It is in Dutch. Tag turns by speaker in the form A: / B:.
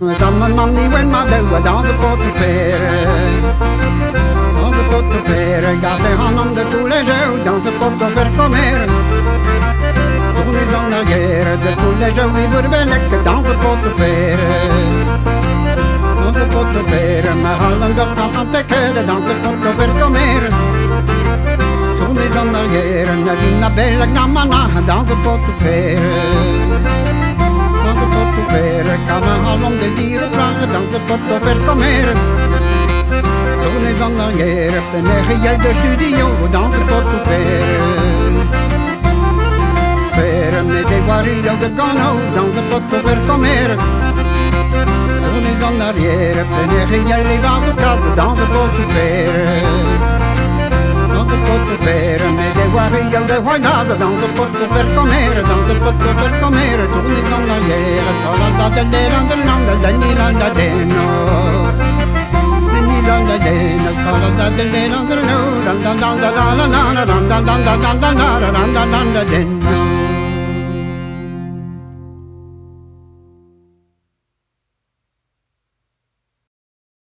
A: Samen man die wen maar douwen dans een pot te veren. Dans een pot te veren, ja ze gaan om de stoel en zo, dans een pot te verkomen. Toen is aan de geren, de stoel en zo, die worden lekker, dans een pot te veren. Dans een pot te veren, maar halen dat dans aan te keren, dans een pot te verkomen. Toen is aan de geren, die naar bellen, dans een pot te veren. Dans een pot te veren, kan me al om de zieren vragen, dans een pot te verkomen. Toen is aan de geren, benegen jij de studio, dans een pot te veren. Veren met de guarillo de cano, dans een pot te verkomen. Toen is aan de geren, benegen jij de vazenskassen, dans een pot te veren. Dans een pot te veren, met de guarillo de guaynaza, dans een pot te verkomen, dans een pot te verkomen. Toen is aan de geren, la de lera de landa, de nilanda de no. Nilanda de no, la de lera de no, la la la la la la la la la la la la la la la la la